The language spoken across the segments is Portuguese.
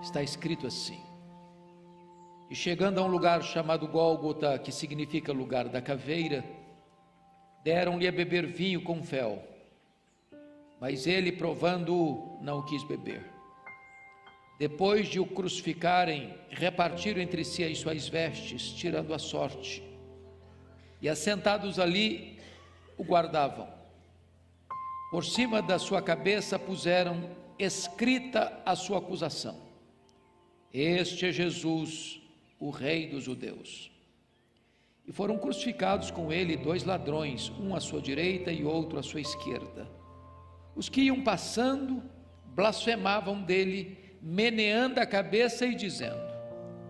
está escrito assim: e chegando a um lugar chamado Gólgota, que significa lugar da caveira, deram-lhe a beber vinho com fel, mas ele, provando-o, não quis beber. Depois de o crucificarem, repartiram entre si as suas vestes, tirando a sorte, e assentados ali o guardavam. Por cima da sua cabeça puseram escrita a sua acusação: este é Jesus, o Rei dos Judeus. E foram crucificados com ele 2 ladrões, um à sua direita e outro à sua esquerda. Os que iam passando blasfemavam dele, meneando a cabeça e dizendo: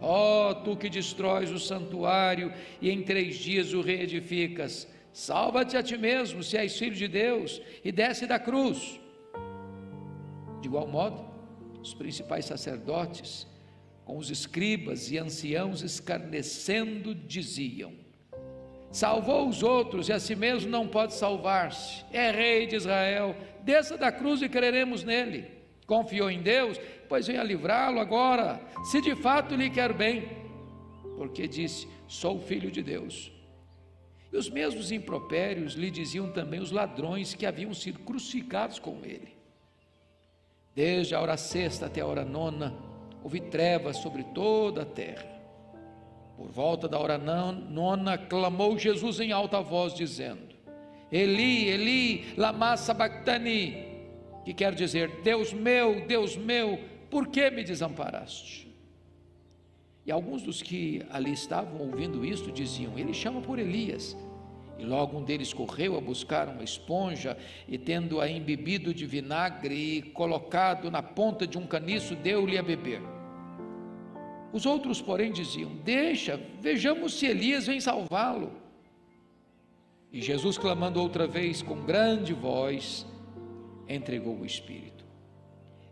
ó, tu que destróis o santuário e em 3 dias o reedificas, salva-te a ti mesmo, se és filho de Deus, e desce da cruz. De igual modo, os principais sacerdotes, com os escribas e anciãos, escarnecendo, diziam: salvou os outros e a si mesmo não pode salvar-se, é rei de Israel, desça da cruz e creremos nele. Confiou em Deus, pois venha livrá-lo agora, se de fato lhe quer bem, porque disse: sou filho de Deus. E os mesmos impropérios lhe diziam também os ladrões que haviam sido crucificados com ele. Desde a hora sexta até a hora nona, houve trevas sobre toda a terra. Por volta da hora nona, clamou Jesus em alta voz, dizendo: Eli, Eli, lama sabachthani, que quer dizer: Deus meu, por que me desamparaste? E alguns dos que ali estavam ouvindo isto diziam: ele chama por Elias. E logo um deles correu a buscar uma esponja, e tendo-a embebido de vinagre e colocado na ponta de um caniço, deu-lhe a beber. Os outros, porém, diziam: deixa, vejamos se Elias vem salvá-lo. E Jesus, clamando outra vez com grande voz, entregou o Espírito.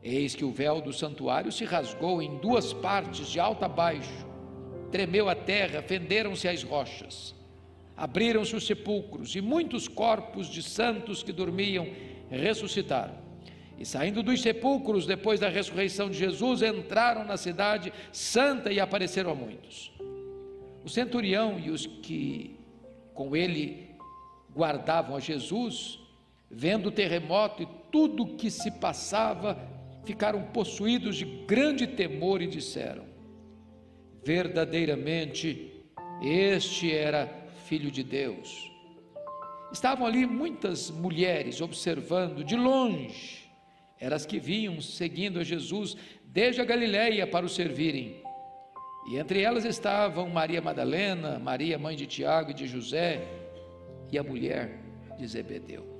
Eis que o véu do santuário se rasgou em 2 partes, de alto a baixo, tremeu a terra, fenderam-se as rochas, abriram-se os sepulcros, e muitos corpos de santos que dormiam ressuscitaram. E saindo dos sepulcros, depois da ressurreição de Jesus, entraram na cidade santa e apareceram a muitos. O centurião e os que com ele guardavam a Jesus, vendo o terremoto e tudo o que se passava, ficaram possuídos de grande temor e disseram: verdadeiramente este era Filho de Deus. Estavam ali muitas mulheres observando de longe, eram as que vinham seguindo a Jesus desde a Galileia para o servirem, e entre elas estavam Maria Madalena, Maria mãe de Tiago e de José, e a mulher de Zebedeu.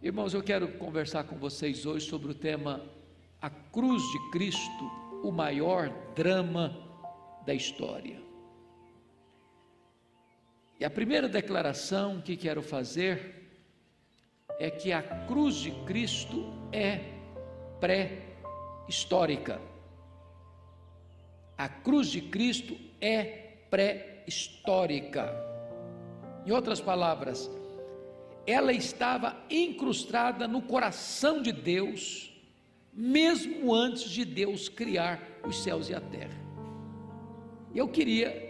Irmãos, eu quero conversar com vocês hoje sobre o tema: a cruz de Cristo, o maior drama da história. E a primeira declaração que quero fazer é que a cruz de Cristo é pré-histórica. A cruz de Cristo é pré-histórica. Em outras palavras, ela estava incrustada no coração de Deus, mesmo antes de Deus criar os céus e a terra. Eu queria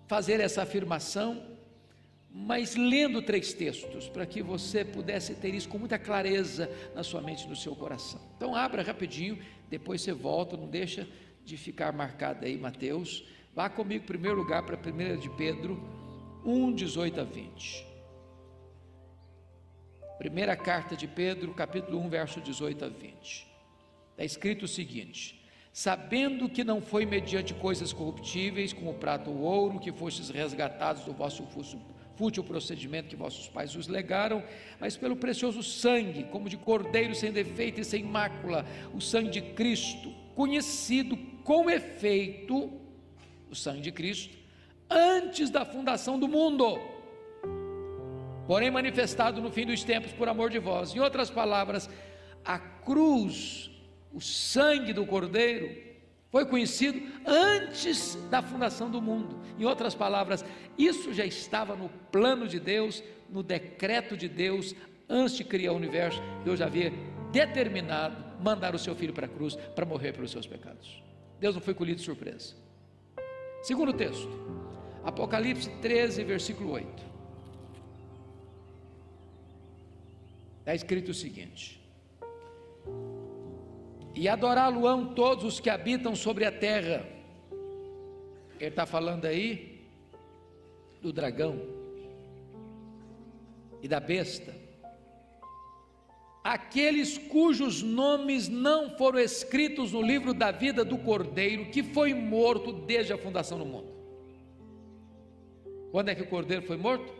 fazer essa afirmação, mas lendo 3 textos, para que você pudesse ter isso com muita clareza na sua mente e no seu coração. Então abra rapidinho, depois você volta, não deixa de ficar marcado aí, Mateus. Vá comigo em primeiro lugar para 1 de Pedro 1, 18 a 20. Primeira carta de Pedro, capítulo 1, verso 18 a 20. Está escrito o seguinte: sabendo que não foi mediante coisas corruptíveis, como prata ou ouro, que fostes resgatados do vosso fútil procedimento que vossos pais os legaram, mas pelo precioso sangue, como de cordeiro sem defeito e sem mácula, o sangue de Cristo, conhecido com efeito, o sangue de Cristo, antes da fundação do mundo, porém manifestado no fim dos tempos por amor de vós. Em outras palavras, a cruz, o sangue do Cordeiro, foi conhecido antes da fundação do mundo. Em outras palavras, isso já estava no plano de Deus, no decreto de Deus, antes de criar o universo. Deus já havia determinado mandar o seu filho para a cruz para morrer pelos seus pecados. Deus não foi colhido de surpresa. Segundo texto, Apocalipse 13, versículo 8. Está escrito o seguinte: e adorá-lo-ão todos os que habitam sobre a terra. Ele está falando aí do dragão e da besta, aqueles cujos nomes não foram escritos no livro da vida do Cordeiro, que foi morto desde a fundação do mundo. Quando é que o Cordeiro foi morto?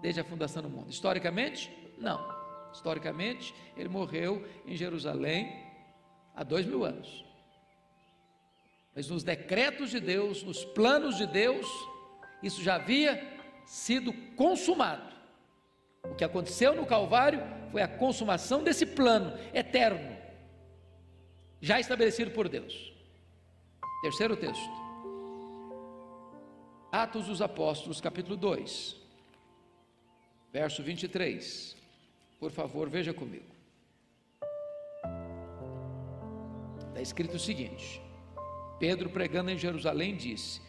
Desde a fundação do mundo. Historicamente? Não. Historicamente, ele morreu em Jerusalém há 2000 anos. Mas nos decretos de Deus, nos planos de Deus, isso já havia sido consumado. O que aconteceu no Calvário foi a consumação desse plano eterno, já estabelecido por Deus. Terceiro texto, Atos dos Apóstolos, capítulo 2, verso 23. Por favor, veja comigo. Está escrito o seguinte: Pedro, pregando em Jerusalém, disse: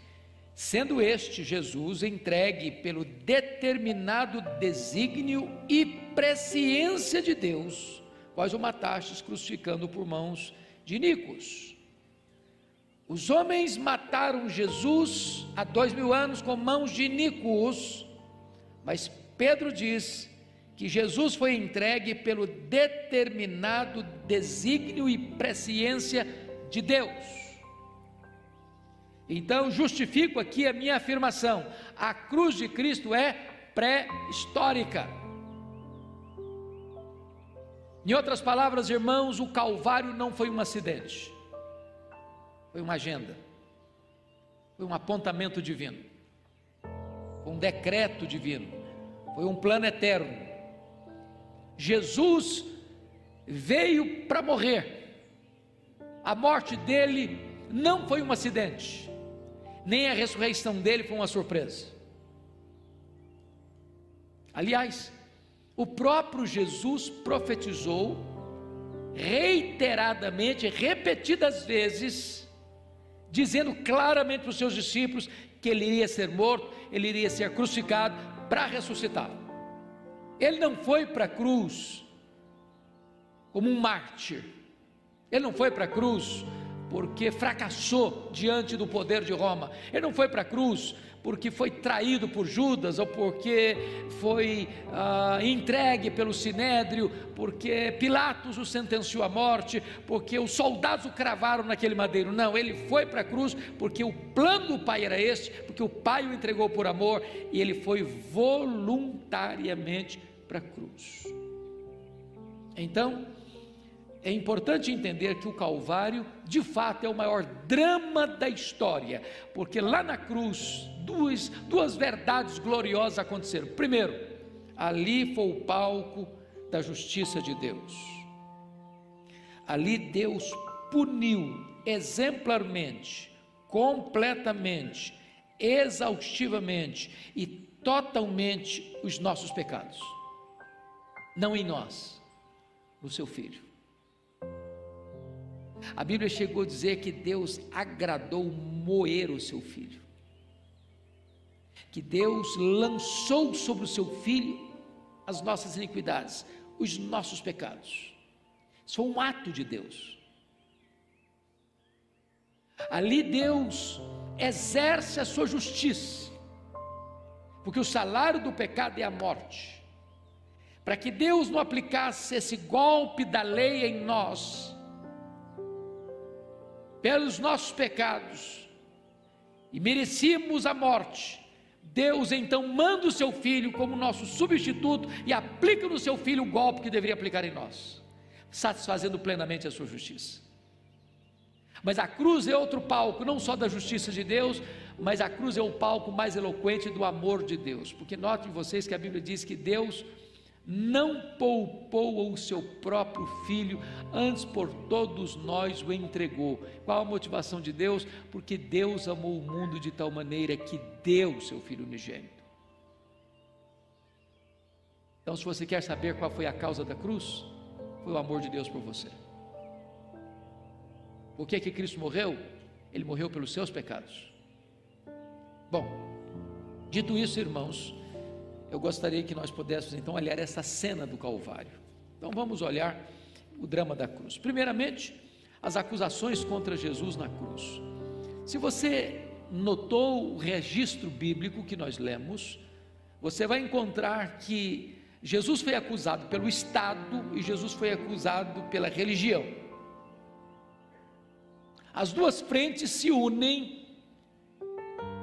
sendo este Jesus entregue pelo determinado desígnio e presciência de Deus, vós o matastes crucificando por mãos de iníquos. Os homens mataram Jesus há 2000 anos com mãos de iníquos, mas Pedro diz que Jesus foi entregue pelo determinado desígnio e presciência de Deus. Então justifico aqui a minha afirmação: a cruz de Cristo é pré-histórica. Em outras palavras, irmãos, o Calvário não foi um acidente, foi uma agenda, foi um apontamento divino, foi um decreto divino, foi um plano eterno. Jesus veio para morrer. A morte dele não foi um acidente, nem a ressurreição dele foi uma surpresa. Aliás, o próprio Jesus profetizou reiteradamente, repetidas vezes, dizendo claramente para os seus discípulos que ele iria ser morto, ele iria ser crucificado para ressuscitar. Ele não foi para a cruz como um mártir, ele não foi para a cruz porque fracassou diante do poder de Roma, ele não foi para a cruz porque foi traído por Judas, ou porque foi entregue pelo Sinédrio, porque Pilatos o sentenciou à morte, porque os soldados o cravaram naquele madeiro. Não, ele foi para a cruz porque o plano do Pai era este, porque o Pai o entregou por amor, e ele foi voluntariamente para a cruz. Então, é importante entender que o Calvário, de fato, é o maior drama da história, porque lá na cruz, duas verdades gloriosas aconteceram. Primeiro, ali foi o palco da justiça de Deus. Ali Deus puniu exemplarmente, completamente, exaustivamente e totalmente os nossos pecados. Não em nós, no seu Filho. A Bíblia chegou a dizer que Deus agradou moer o seu Filho, que Deus lançou sobre o seu Filho as nossas iniquidades, os nossos pecados. Isso foi um ato de Deus. Ali Deus exerce a sua justiça, porque o salário do pecado é a morte. Para que Deus não aplicasse esse golpe da lei em nós, pelos nossos pecados, e merecíamos a morte, Deus então manda o seu Filho como nosso substituto e aplica no seu Filho o golpe que deveria aplicar em nós, satisfazendo plenamente a sua justiça. Mas a cruz é outro palco, não só da justiça de Deus, mas a cruz é o palco mais eloquente do amor de Deus, porque notem vocês que a Bíblia diz que Deus não poupou o seu próprio Filho, antes por todos nós o entregou. Qual a motivação de Deus? Porque Deus amou o mundo de tal maneira que deu o seu Filho unigênito. Então, se você quer saber qual foi a causa da cruz, foi o amor de Deus por você. Por que Cristo morreu? Ele morreu pelos seus pecados. Bom, dito isso, irmãos, eu gostaria que nós pudéssemos então olhar essa cena do Calvário. Então vamos olhar o drama da cruz. Primeiramente, as acusações contra Jesus na cruz. Se você notou o registro bíblico que nós lemos, você vai encontrar que Jesus foi acusado pelo Estado e Jesus foi acusado pela religião. As duas frentes se unem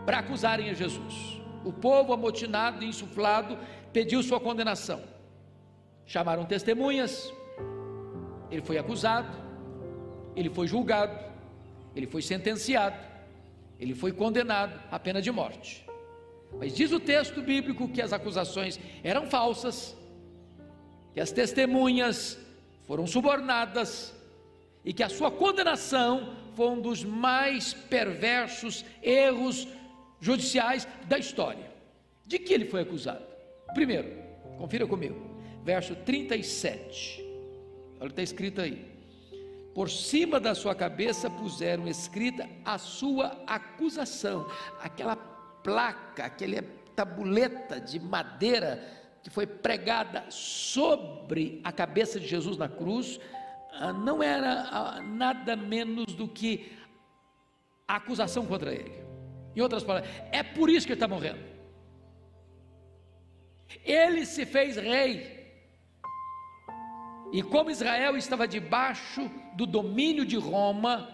para acusarem a Jesus. O povo amotinado e insuflado pediu sua condenação. Chamaram testemunhas, ele foi acusado, ele foi julgado, ele foi sentenciado, ele foi condenado à pena de morte. Mas diz o texto bíblico que as acusações eram falsas, que as testemunhas foram subornadas e que a sua condenação foi um dos mais perversos erros judiciais da história. De que ele foi acusado? Primeiro, confira comigo, verso 37, olha o que está escrito aí: por cima da sua cabeça puseram escrita a sua acusação. Aquela placa, aquela tabuleta de madeira que foi pregada sobre a cabeça de Jesus na cruz, não era nada menos do que a acusação contra ele. Em outras palavras, é por isso que ele está morrendo. Ele se fez rei, e como Israel estava debaixo do domínio de Roma,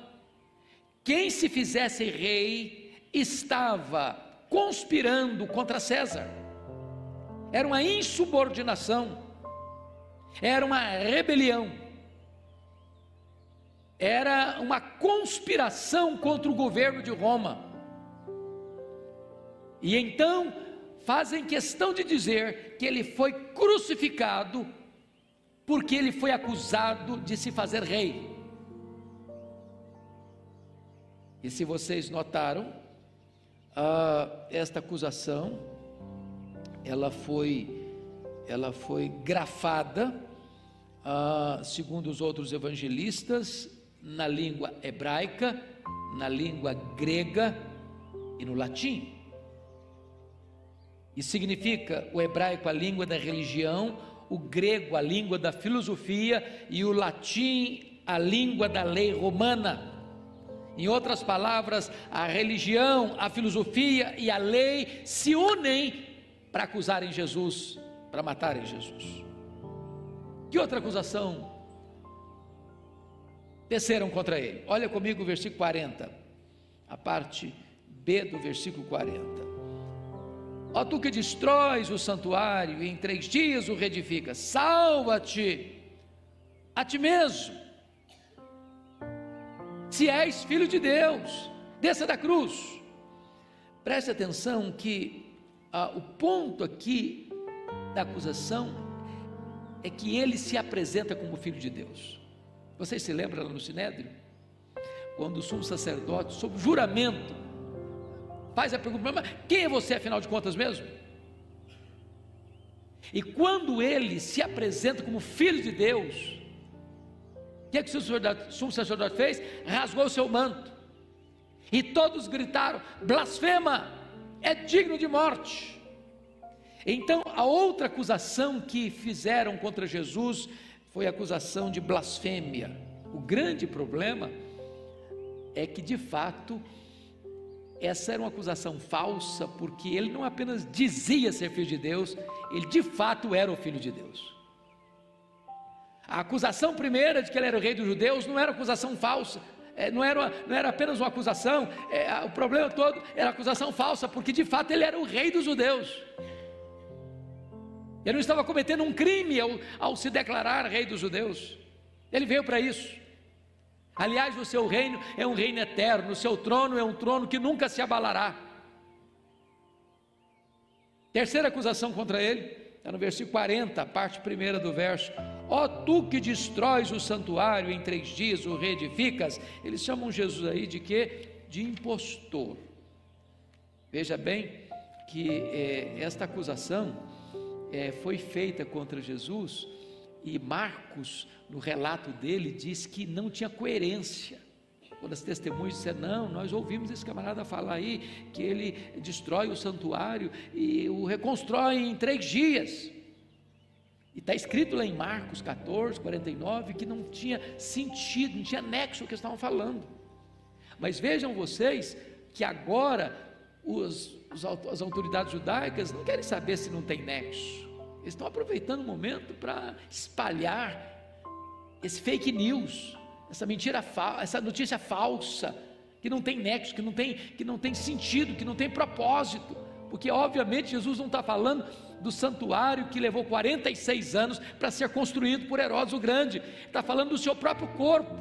quem se fizesse rei estava conspirando contra César. Era uma insubordinação, era uma rebelião, era uma conspiração contra o governo de Roma. E então fazem questão de dizer que ele foi crucificado porque ele foi acusado de se fazer rei. E se vocês notaram, esta acusação, ela foi grafada, segundo os outros evangelistas, na língua hebraica, na língua grega e no latim. E significa o hebraico a língua da religião, o grego a língua da filosofia e o latim a língua da lei romana. Em outras palavras, a religião, a filosofia e a lei se unem para acusarem Jesus, para matarem Jesus. Que outra acusação teceram contra ele? Olha comigo o versículo 40, a parte B do versículo 40. Ó tu que destróis o santuário e em 3 dias o reedificas, salva-te a ti mesmo, se és filho de Deus, desça da cruz. Preste atenção que o ponto aqui da acusação é que ele se apresenta como filho de Deus. Vocês se lembram lá no Sinédrio, quando o sumo sacerdote, sob juramento, faz a pergunta: mas quem é você afinal de contas mesmo? E quando ele se apresenta como filho de Deus, o que é que o sumo sacerdote fez? Rasgou o seu manto, e todos gritaram: blasfema, é digno de morte. Então a outra acusação que fizeram contra Jesus foi a acusação de blasfêmia. O grande problema é que de fato essa era uma acusação falsa, porque ele não apenas dizia ser filho de Deus, ele de fato era o filho de Deus. A acusação primeira de que ele era o rei dos judeus não era acusação falsa, não era apenas uma acusação, o problema todo era acusação falsa, porque de fato ele era o rei dos judeus. Ele não estava cometendo um crime ao se declarar rei dos judeus, ele veio para isso. Aliás, o seu reino é um reino eterno, o seu trono é um trono que nunca se abalará. Terceira acusação contra ele, está no versículo 40, a parte primeira do verso: ó tu que destróis o santuário, em 3 dias o reedificas. Eles chamam Jesus aí de quê? De impostor. Veja bem que esta acusação foi feita contra Jesus E Marcos, no relato dele, diz que não tinha coerência. Quando as testemunhas disseram, não, nós ouvimos esse camarada falar aí, que ele destrói o santuário e o reconstrói em 3 dias. E está escrito lá em Marcos 14, 49, que não tinha sentido, não tinha nexo o que eles estavam falando. Mas vejam vocês, que agora as autoridades judaicas não querem saber se não tem nexo. Eles estão aproveitando o momento para espalhar esse fake news, essa mentira falsa, essa notícia falsa, que não tem nexo, que não tem sentido, que não tem propósito, porque obviamente Jesus não está falando do santuário que levou 46 anos para ser construído por Herodes o Grande, está falando do seu próprio corpo,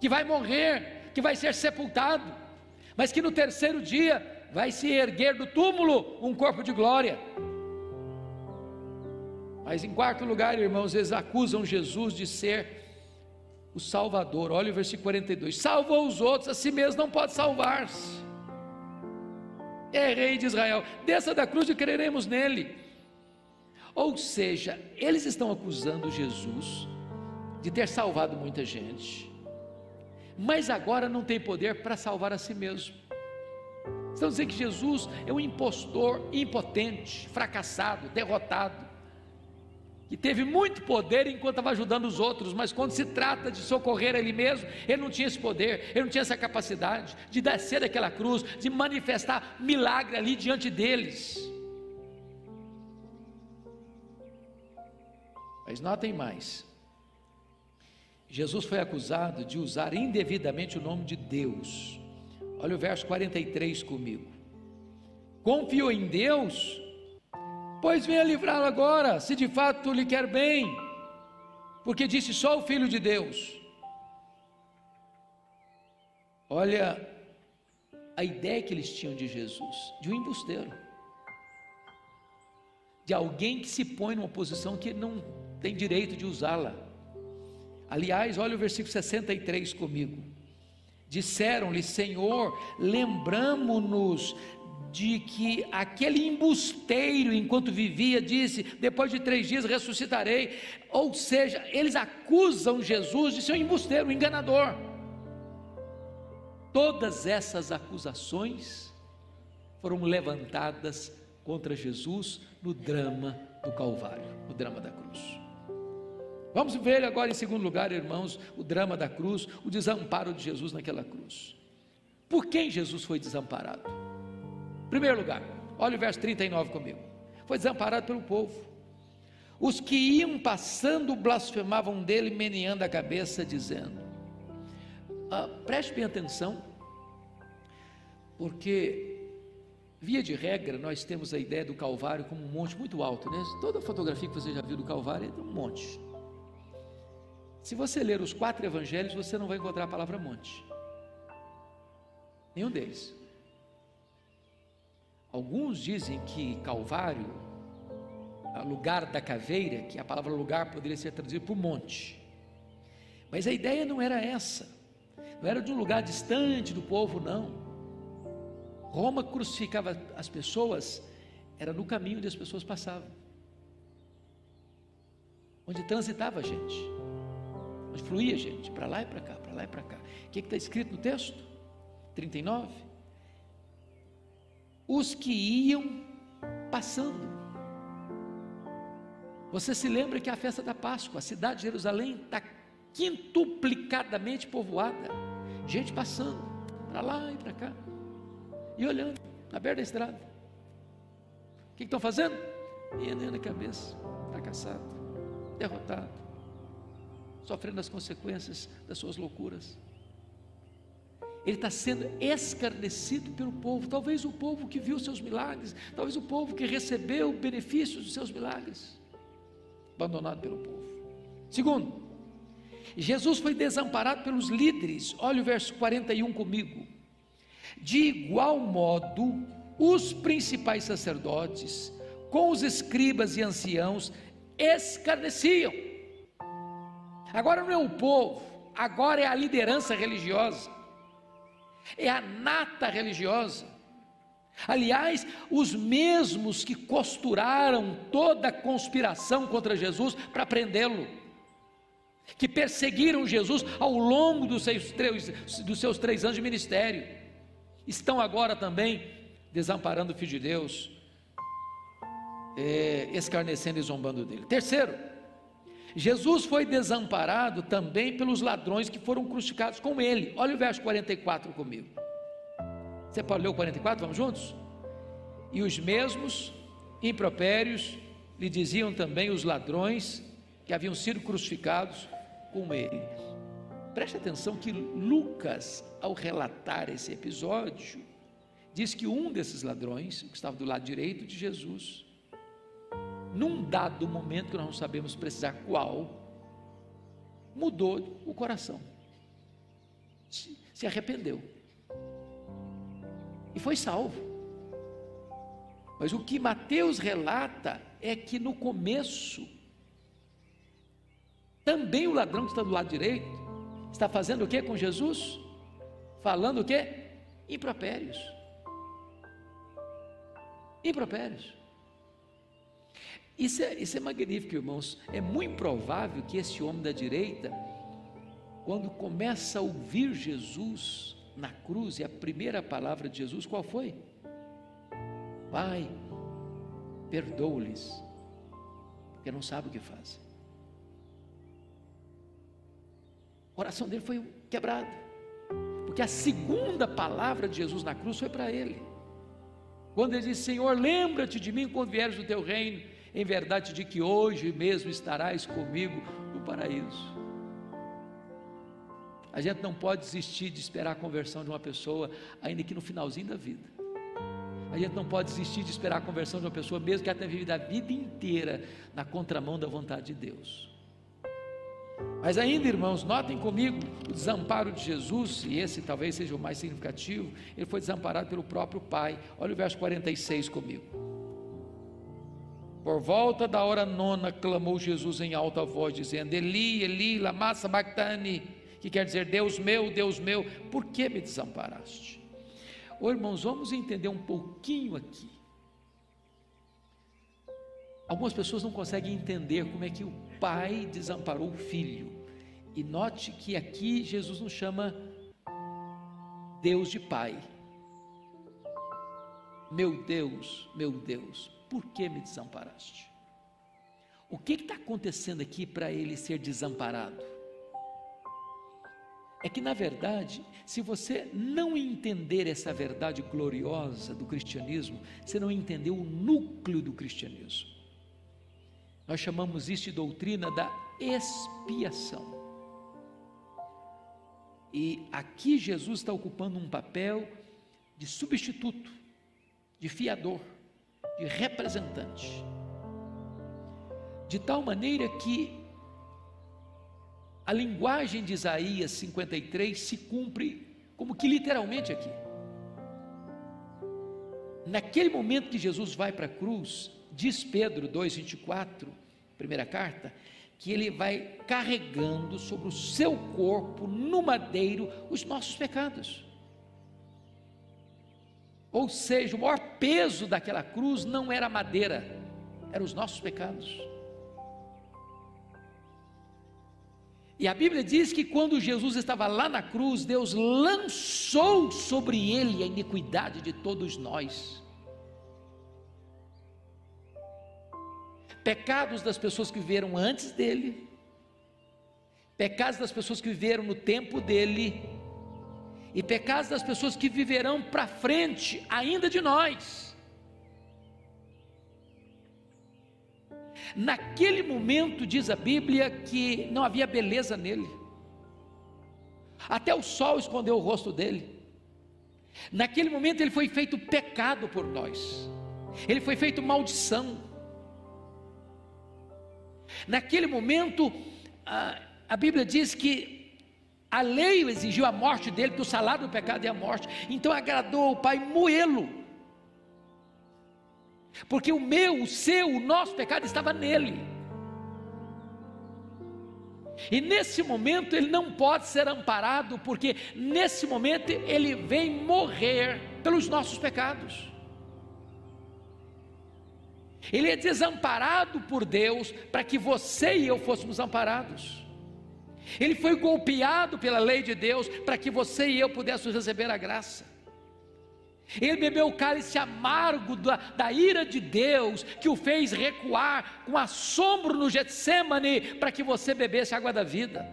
que vai morrer, que vai ser sepultado, mas que no 3º dia vai se erguer do túmulo um corpo de glória. Mas em 4º lugar, irmãos, eles acusam Jesus de ser o Salvador. Olha o versículo 42, salvou os outros, a si mesmo não pode salvar-se, é rei de Israel, desça da cruz e creremos nele. Ou seja, eles estão acusando Jesus de ter salvado muita gente, mas agora não tem poder para salvar a si mesmo. Estão dizendo que Jesus é um impostor, impotente, fracassado, derrotado, que teve muito poder enquanto estava ajudando os outros, mas quando se trata de socorrer ele mesmo, ele não tinha esse poder, ele não tinha essa capacidade de descer daquela cruz, de manifestar milagre ali diante deles. Mas notem mais, Jesus foi acusado de usar indevidamente o nome de Deus. Olha o verso 43 comigo, confiou em Deus, pois venha livrá-lo agora, se de fato lhe quer bem, porque disse só o Filho de Deus. Olha a ideia que eles tinham de Jesus, de um embusteiro, de alguém que se põe numa posição que não tem direito de usá-la. Aliás, olha o versículo 63 comigo, disseram-lhe, Senhor, lembramo-nos de que aquele embusteiro, enquanto vivia, disse, depois de 3 dias ressuscitarei. Ou seja, eles acusam Jesus de ser um embusteiro, um enganador. Todas essas acusações foram levantadas contra Jesus no drama do Calvário, no drama da cruz. Vamos ver agora em 2º lugar, irmãos, o drama da cruz, o desamparo de Jesus naquela cruz. Por quem Jesus foi desamparado? Em primeiro lugar, olha o verso 39 comigo, foi desamparado pelo povo. Os que iam passando blasfemavam dele, meneando a cabeça, dizendo, preste bem atenção, porque via de regra nós temos a ideia do Calvário como um monte muito alto, né? Toda fotografia que você já viu do Calvário é um monte. Se você ler os 4 evangelhos, você não vai encontrar a palavra monte, nenhum deles. Alguns dizem que Calvário, lugar da caveira, que a palavra lugar poderia ser traduzida por monte, mas a ideia não era essa, não era de um lugar distante do povo, não. Roma crucificava as pessoas, era no caminho onde as pessoas passavam, onde transitava a gente, onde fluía gente, para lá e para cá, para lá e para cá. O que está escrito no texto? 39, os que iam passando. Você se lembra que a festa da Páscoa, a cidade de Jerusalém está quintuplicadamente povoada, gente passando, para lá e para cá, e olhando, na beira da estrada. O que estão fazendo? Enendo a cabeça, fracassado, derrotado, sofrendo as consequências das suas loucuras. Ele está sendo escarnecido pelo povo, talvez o povo que viu seus milagres, talvez o povo que recebeu benefícios dos seus milagres, abandonado pelo povo. Segundo, Jesus foi desamparado pelos líderes. Olha o verso 41 comigo. De igual modo, os principais sacerdotes, com os escribas e anciãos, escarneciam. Agora não é o povo, agora é a liderança religiosa, é a nata religiosa, Aliás, os mesmos que costuraram toda a conspiração contra Jesus para prendê-lo, que perseguiram Jesus ao longo dos seus 3 anos de ministério, estão agora também desamparando o Filho de Deus, escarnecendo e zombando dele. Terceiro, Jesus foi desamparado também pelos ladrões que foram crucificados com ele. Olha o verso 44 comigo. Você pode ler o 44, vamos juntos? E os mesmos impropérios lhe diziam também os ladrões que haviam sido crucificados com ele. Preste atenção que Lucas, ao relatar esse episódio, diz que um desses ladrões, que estava do lado direito de Jesus, num dado momento que nós não sabemos precisar qual, mudou o coração, se arrependeu e foi salvo. Mas o que Mateus relata é que no começo, também o ladrão que está do lado direito, está fazendo o que com Jesus? Falando o que? Impropérios. Impropérios. Isso é magnífico, irmãos. É muito provável que esse homem da direita, quando começa a ouvir Jesus na cruz, e a primeira palavra de Jesus qual foi? Pai, perdoa-lhes, porque não sabem o que fazem. O coração dele foi quebrado, porque a segunda palavra de Jesus na cruz foi para ele, quando ele disse: Senhor, lembra-te de mim quando vieres do teu reino, em verdade de que hoje mesmo estarás comigo no paraíso. A gente não pode desistir de esperar a conversão de uma pessoa, ainda que no finalzinho da vida. A gente não pode desistir de esperar a conversão de uma pessoa, mesmo que ela tenha vivido a vida inteira na contramão da vontade de Deus. Mas ainda, irmãos, notem comigo o desamparo de Jesus, e esse talvez seja o mais significativo. Ele foi desamparado pelo próprio Pai. Olha o verso 46 comigo. Por volta da hora 9, clamou Jesus em alta voz, dizendo: Eli, Eli, lama sabachthani, que quer dizer: Deus meu, por que me desamparaste? Irmãos, vamos entender um pouquinho aqui. Algumas pessoas não conseguem entender como é que o Pai desamparou o Filho. E note que aqui Jesus não chama Deus de Pai. Meu Deus, por que me desamparaste? O que está acontecendo aqui para ele ser desamparado? É que, na verdade, se você não entender essa verdade gloriosa do cristianismo, você não entendeu o núcleo do cristianismo. Nós chamamos isso de doutrina da expiação. E aqui Jesus está ocupando um papel de substituto, de fiador, de representante, de tal maneira que a linguagem de Isaías 53 se cumpre como que literalmente aqui. Naquele momento que Jesus vai para a cruz, diz Pedro 2,24, primeira carta, que ele vai carregando sobre o seu corpo, no madeiro, os nossos pecados. Ou seja, o maior peso daquela cruz não era a madeira, eram os nossos pecados. E a Bíblia diz que quando Jesus estava lá na cruz, Deus lançou sobre ele a iniquidade de todos nós. Pecados das pessoas que viveram antes dele, pecados das pessoas que viveram no tempo dele, e pecados das pessoas que viverão para frente ainda de nós. Naquele momento, diz a Bíblia, que não havia beleza nele, até o sol escondeu o rosto dele. Naquele momento ele foi feito pecado por nós, ele foi feito maldição. Naquele momento, a Bíblia diz que a lei exigiu a morte dele, porque o salário do pecado é a morte. Então agradou ao Pai moê-lo, porque o meu, o seu, o nosso pecado estava nele. E nesse momento ele não pode ser amparado, porque nesse momento ele vem morrer pelos nossos pecados. Ele é desamparado por Deus para que você e eu fôssemos amparados. Ele foi golpeado pela lei de Deus para que você e eu pudéssemos receber a graça. Ele bebeu o cálice amargo da ira de Deus, que o fez recuar com assombro no Getsêmani, para que você bebesse a água da vida.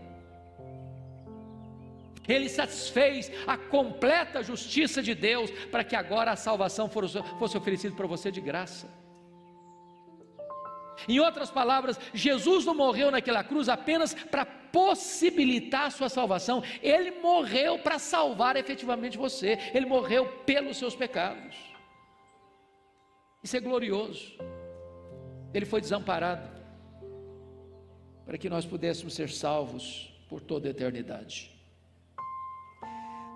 Ele satisfez a completa justiça de Deus, para que agora a salvação fosse oferecida para você de graça. Em outras palavras, Jesus não morreu naquela cruz apenas para possibilitar a sua salvação, Ele morreu para salvar efetivamente você, Ele morreu pelos seus pecados. Isso é glorioso. Ele foi desamparado para que nós pudéssemos ser salvos por toda a eternidade.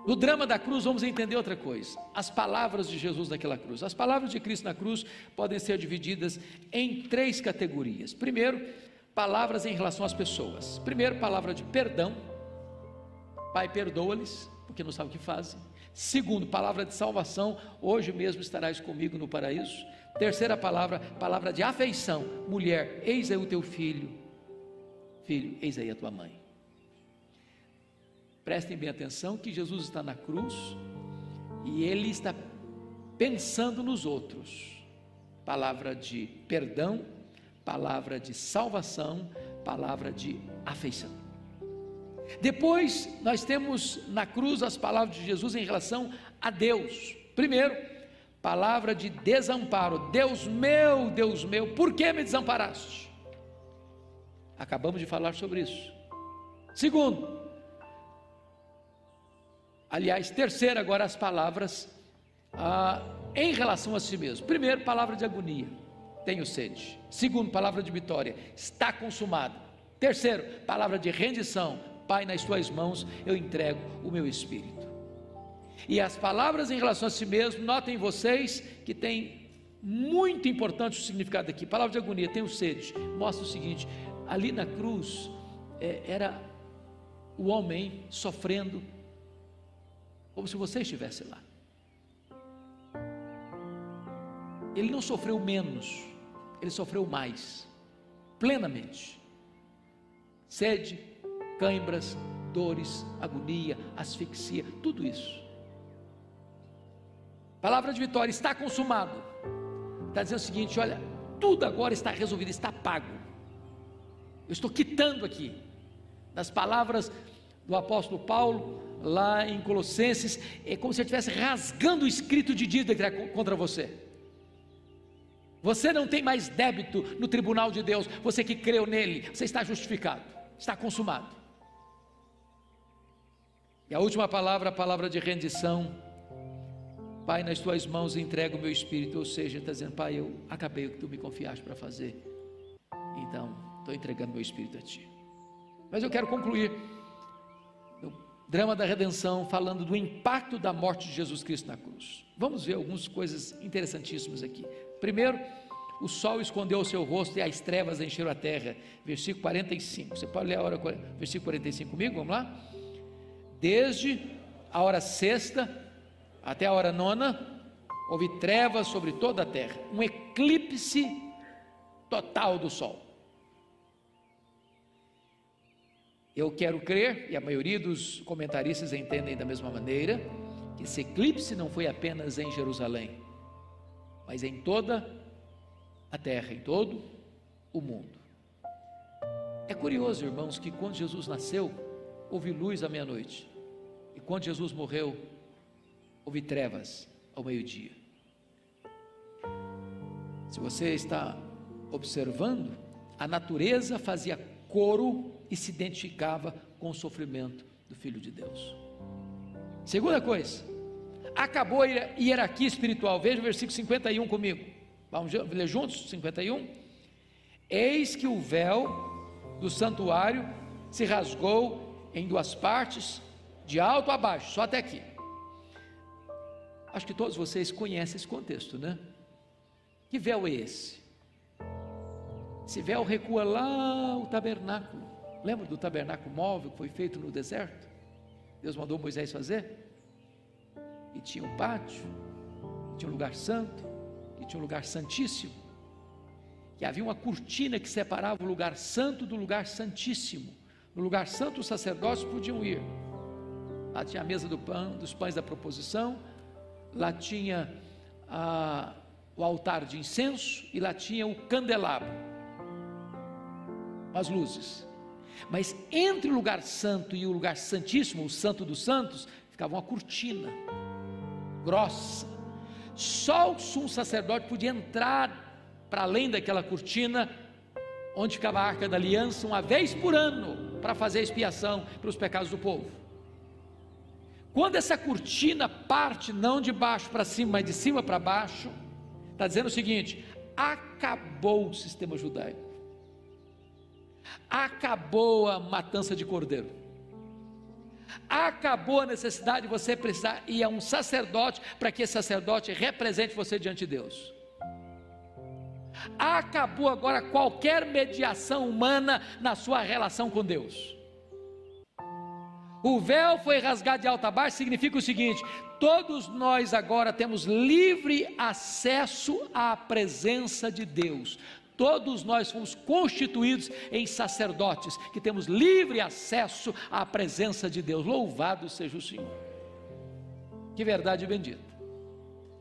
No drama da cruz vamos entender outra coisa, as palavras de Jesus naquela cruz. As palavras de Cristo na cruz podem ser divididas em 3 categorias. Primeiro, palavras em relação às pessoas. Primeiro, palavra de perdão: Pai, perdoa-lhes, porque não sabem o que fazem. Segundo, palavra de salvação: hoje mesmo estarás comigo no paraíso. Terceira palavra, palavra de afeição: mulher, eis aí o teu filho. Filho, eis aí a tua mãe. Prestem bem atenção que Jesus está na cruz e Ele está pensando nos outros. Palavra de perdão, palavra de salvação, palavra de afeição. Depois nós temos na cruz as palavras de Jesus em relação a Deus. Primeiro, palavra de desamparo: Deus meu, por que me desamparaste? Acabamos de falar sobre isso. Segundo, terceiro, agora as palavras em relação a si mesmo. Primeiro, palavra de agonia: tenho sede. Segundo, palavra de vitória: está consumado. Terceiro, palavra de rendição: Pai, nas tuas mãos eu entrego o meu espírito. E as palavras em relação a si mesmo, notem vocês que tem muito importante o significado aqui. Palavra de agonia: tenho sede, mostra o seguinte: ali na cruz era o homem sofrendo como se você estivesse lá. Ele não sofreu menos, ele sofreu mais, plenamente. Sede, cãibras, dores, agonia, asfixia, tudo isso. Palavra de vitória: está consumado. Está dizendo o seguinte: olha, tudo agora está resolvido, está pago. Eu estou quitando aqui. Nas palavras do apóstolo Paulo, lá em Colossenses, é como se ele estivesse rasgando o escrito de dívida contra você. Você não tem mais débito no tribunal de Deus. Você que creu nele, você está justificado, está consumado. E a última palavra, a palavra de rendição: Pai, nas tuas mãos entrego o meu espírito. Ou seja, está dizendo: Pai, eu acabei o que tu me confiaste para fazer, então estou entregando meu espírito a ti. Mas eu quero concluir no drama da redenção falando do impacto da morte de Jesus Cristo na cruz. Vamos ver algumas coisas interessantíssimas aqui. Primeiro, o sol escondeu o seu rosto e as trevas encheram a terra. Versículo 45, você pode ler versículo 45 comigo, vamos lá? Desde a hora sexta até a hora nona, houve trevas sobre toda a terra, um eclipse total do sol. Eu quero crer, e a maioria dos comentaristas entendem da mesma maneira, que esse eclipse não foi apenas em Jerusalém, mas em toda a terra, em todo o mundo. É curioso, irmãos, que quando Jesus nasceu, houve luz à meia-noite, e quando Jesus morreu, houve trevas ao meio-dia. Se você está observando, a natureza fazia coro e se identificava com o sofrimento do Filho de Deus. Segunda coisa, acabou a hierarquia espiritual. Veja o versículo 51 comigo, vamos ler juntos? 51. Eis que o véu do santuário se rasgou em duas partes, de alto a baixo, só até aqui. Acho que todos vocês conhecem esse contexto, né? Que véu é esse? Esse véu recua lá o tabernáculo. Lembra do tabernáculo móvel que foi feito no deserto? Deus mandou Moisés fazer? E tinha um pátio, tinha um lugar santo, e tinha um lugar santíssimo. que havia uma cortina que separava o lugar santo do lugar santíssimo. No lugar santo os sacerdotes podiam ir. Lá tinha a mesa dos pães da proposição, lá tinha o altar de incenso e lá tinha o candelabro, as luzes. Mas entre o lugar santo e o lugar santíssimo, o santo dos santos, ficava uma cortina grossa. Só o sumo sacerdote podia entrar para além daquela cortina, onde ficava a arca da aliança, uma vez por ano, para fazer expiação para os pecados do povo. Quando essa cortina parte, não de baixo para cima, mas de cima para baixo, está dizendo o seguinte: acabou o sistema judaico, acabou a matança de cordeiro, acabou a necessidade de você precisar ir a um sacerdote para que esse sacerdote represente você diante de Deus. Acabou agora qualquer mediação humana na sua relação com Deus. O véu foi rasgado de alta a baixo, significa o seguinte: todos nós agora temos livre acesso à presença de Deus. Todos nós fomos constituídos em sacerdotes, que temos livre acesso à presença de Deus. Louvado seja o Senhor. Que verdade bendita.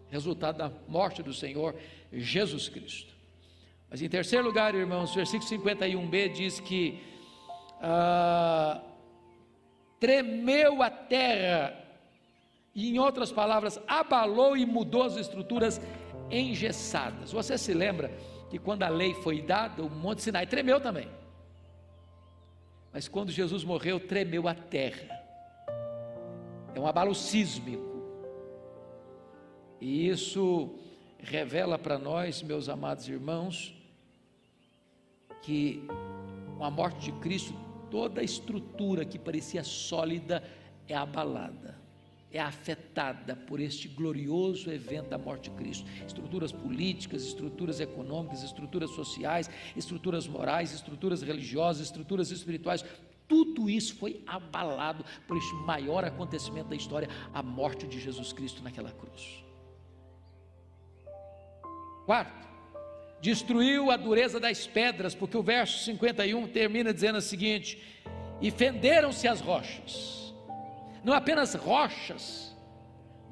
Resultado da morte do Senhor Jesus Cristo. Mas em terceiro lugar, irmãos, versículo 51b diz que tremeu a terra, e em outras palavras, abalou e mudou as estruturas engessadas. Você se lembra que quando a lei foi dada, o Monte Sinai tremeu também, mas quando Jesus morreu, tremeu a terra. É um abalo sísmico, e isso revela para nós, meus amados irmãos, que com a morte de Cristo, toda a estrutura que parecia sólida é abalada, é afetada por este glorioso evento da morte de Cristo. Estruturas políticas, estruturas econômicas, estruturas sociais, estruturas morais, estruturas religiosas, estruturas espirituais, tudo isso foi abalado por este maior acontecimento da história, a morte de Jesus Cristo naquela cruz. Quarto, destruiu a dureza das pedras, porque o verso 51 termina dizendo o seguinte: e fenderam-se as rochas. Não apenas rochas,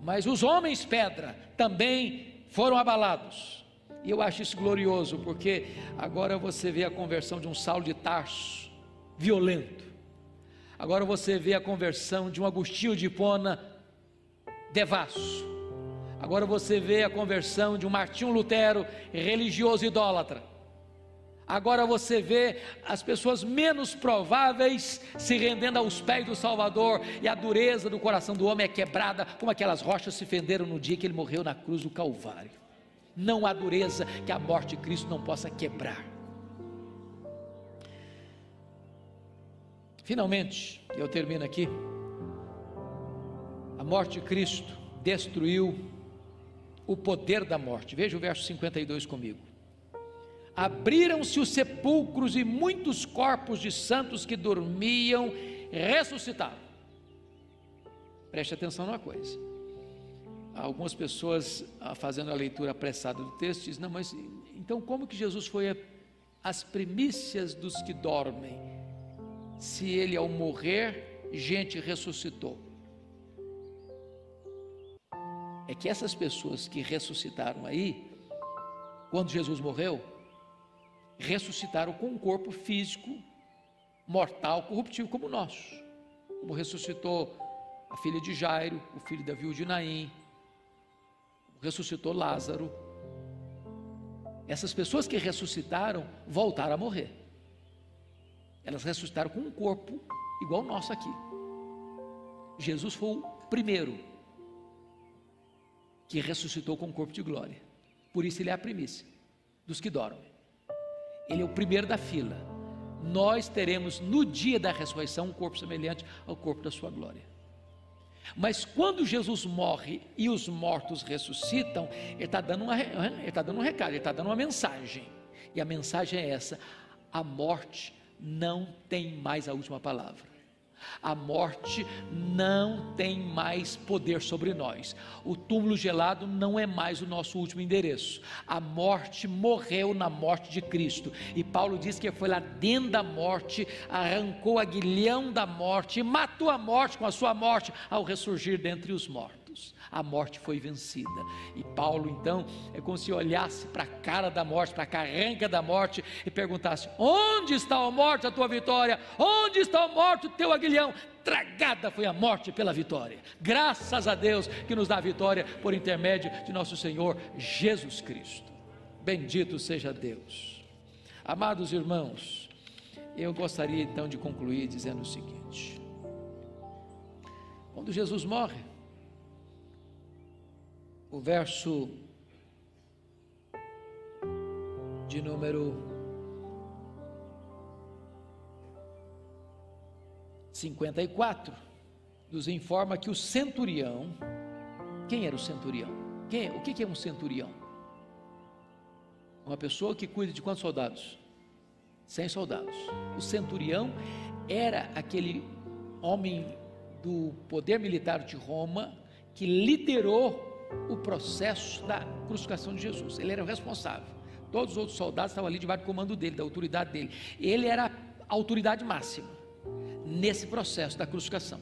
mas os homens pedra também foram abalados. E eu acho isso glorioso, porque agora você vê a conversão de um Saulo de Tarso violento, agora você vê a conversão de um Agostinho de Hipona devasso, agora você vê a conversão de um Martinho Lutero religioso idólatra, agora você vê as pessoas menos prováveis se rendendo aos pés do Salvador, e a dureza do coração do homem é quebrada, como aquelas rochas se fenderam no dia que ele morreu na cruz do Calvário. Não há dureza que a morte de Cristo não possa quebrar. Finalmente, eu termino aqui, a morte de Cristo destruiu o poder da morte. Veja o verso 52 comigo. Abriram-se os sepulcros e muitos corpos de santos que dormiam ressuscitaram. Preste atenção numa coisa. Algumas pessoas, fazendo a leitura apressada do texto, dizem: não, mas então como que Jesus foi as primícias dos que dormem, se ele ao morrer, gente ressuscitou? É que essas pessoas que ressuscitaram aí, quando Jesus morreu, ressuscitaram com um corpo físico, mortal, corruptível como o nosso, como ressuscitou a filha de Jairo, o filho da viúva de Naim, ressuscitou Lázaro. Essas pessoas que ressuscitaram voltaram a morrer, elas ressuscitaram com um corpo igual ao nosso aqui. Jesus foi o primeiro que ressuscitou com um corpo de glória, por isso ele é a primícia dos que dormem, ele é o primeiro da fila. Nós teremos no dia da ressurreição um corpo semelhante ao corpo da sua glória. Mas quando Jesus morre e os mortos ressuscitam, ele está dando um recado, ele está dando uma mensagem, e a mensagem é essa: a morte não tem mais a última palavra. A morte não tem mais poder sobre nós. O túmulo gelado não é mais o nosso último endereço. A morte morreu na morte de Cristo, e Paulo diz que foi lá dentro da morte, arrancou o aguilhão da morte e matou a morte com a sua morte ao ressurgir dentre os mortos. A morte foi vencida, e Paulo então é como se olhasse para a cara da morte, para a carranca da morte, e perguntasse: onde está a morte, a tua vitória? Onde está a morte, o teu aguilhão? Tragada foi a morte pela vitória. Graças a Deus que nos dá a vitória por intermédio de nosso Senhor Jesus Cristo. Bendito seja Deus. Amados irmãos, eu gostaria então de concluir dizendo o seguinte: quando Jesus morre, o verso de número 54 nos informa que o centurião, quem era o centurião? O que é um centurião? Uma pessoa que cuida de quantos soldados? 100 soldados. O centurião era aquele homem do poder militar de Roma que liderou o processo da crucificação de Jesus. Ele era o responsável. Todos os outros soldados estavam ali debaixo do comando dele, da autoridade dele. Ele era a autoridade máxima nesse processo da crucificação.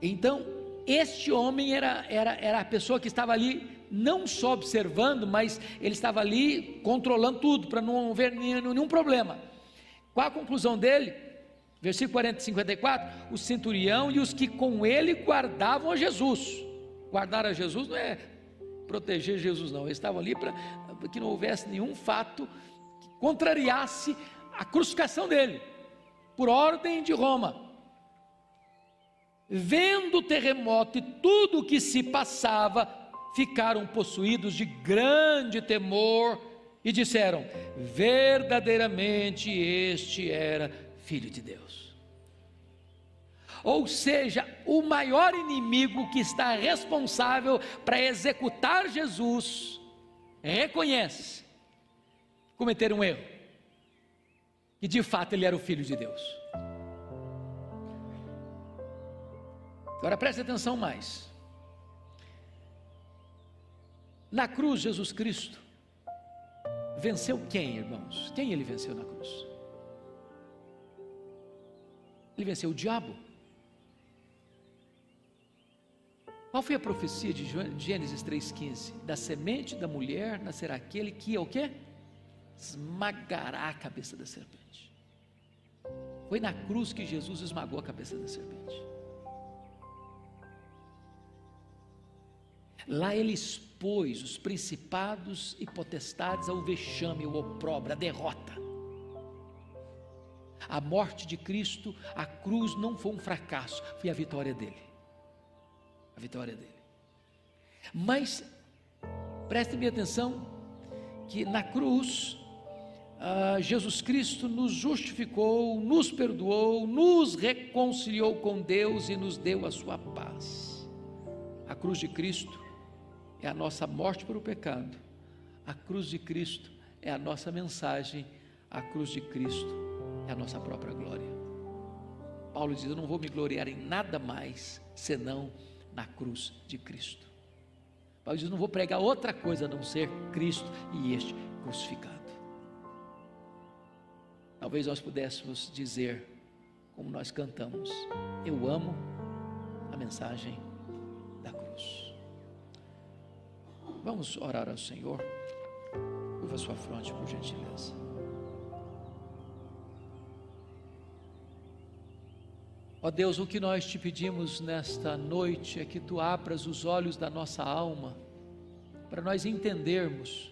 Então, este homem era a pessoa que estava ali, não só observando, mas ele estava ali controlando tudo, para não haver nenhum problema. Qual a conclusão dele? Versículo 40 e 54, o centurião e os que com ele guardavam a Jesus. Guardar a Jesus não é proteger Jesus, não. Eles estavam ali para que não houvesse nenhum fato que contrariasse a crucificação dele, por ordem de Roma. Vendo o terremoto e tudo o que se passava, ficaram possuídos de grande temor e disseram: verdadeiramente este era Filho de Deus. Ou seja, o maior inimigo que está responsável para executar Jesus, reconhece cometer um erro, e de fato ele era o Filho de Deus. Agora preste atenção mais. Na cruz, Jesus Cristo venceu quem, irmãos? Quem ele venceu na cruz? Ele venceu o diabo. Qual foi a profecia de Gênesis 3,15? Da semente da mulher nascerá aquele que é o quê? Esmagará a cabeça da serpente. Foi na cruz que Jesus esmagou a cabeça da serpente. Lá ele expôs os principados e potestades ao vexame, ao opróbrio, à derrota. A morte de Cristo, a cruz não foi um fracasso, foi a vitória dele. A vitória dele. Mas prestem atenção que na cruz Jesus Cristo nos justificou, nos perdoou, nos reconciliou com Deus e nos deu a sua paz. A cruz de Cristo é a nossa morte para o pecado. A cruz de Cristo é a nossa mensagem. A cruz de Cristo é a nossa própria glória. Paulo diz: eu não vou me gloriar em nada mais senão na cruz de Cristo. Paulo diz: não vou pregar outra coisa a não ser Cristo e este crucificado. Talvez nós pudéssemos dizer, como nós cantamos: eu amo a mensagem da cruz. Vamos orar ao Senhor. Curva sua fronte, por gentileza. Ó Deus, o que nós te pedimos nesta noite é que tu abras os olhos da nossa alma, para nós entendermos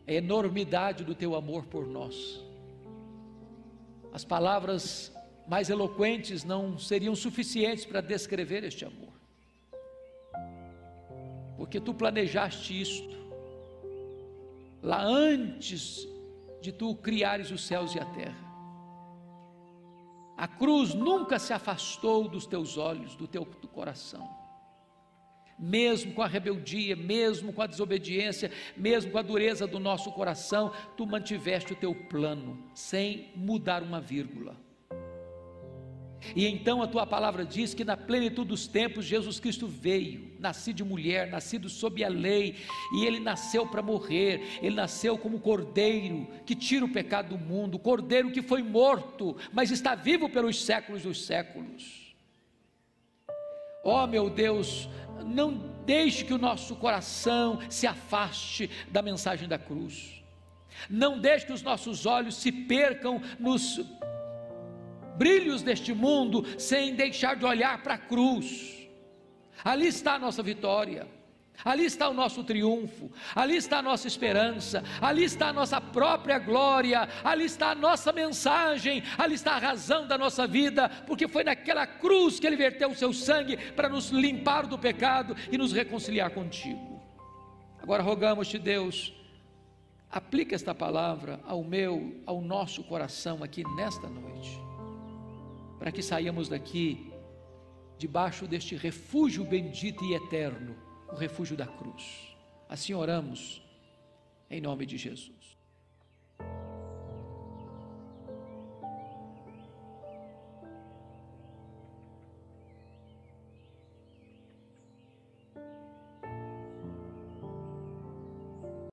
a enormidade do teu amor por nós. As palavras mais eloquentes não seriam suficientes para descrever este amor, porque tu planejaste isto lá antes de tu criares os céus e a terra. A cruz nunca se afastou dos teus olhos, do teu coração. Mesmo com a rebeldia, mesmo com a desobediência, mesmo com a dureza do nosso coração, tu mantiveste o teu plano, sem mudar uma vírgula. E então a tua palavra diz que na plenitude dos tempos Jesus Cristo veio, nascido de mulher, nascido sob a lei, e ele nasceu para morrer, ele nasceu como cordeiro que tira o pecado do mundo, cordeiro que foi morto, mas está vivo pelos séculos dos séculos. Ó meu Deus, não deixe que o nosso coração se afaste da mensagem da cruz, não deixe que os nossos olhos se percam nos brilhos deste mundo, sem deixar de olhar para a cruz. Ali está a nossa vitória, ali está o nosso triunfo, ali está a nossa esperança, ali está a nossa própria glória, ali está a nossa mensagem, ali está a razão da nossa vida, porque foi naquela cruz que ele verteu o seu sangue para nos limpar do pecado e nos reconciliar contigo. Agora rogamos-te, Deus, aplica esta palavra ao nosso coração aqui nesta noite, para que saiamos daqui debaixo deste refúgio bendito e eterno, o refúgio da cruz. Assim oramos, em nome de Jesus.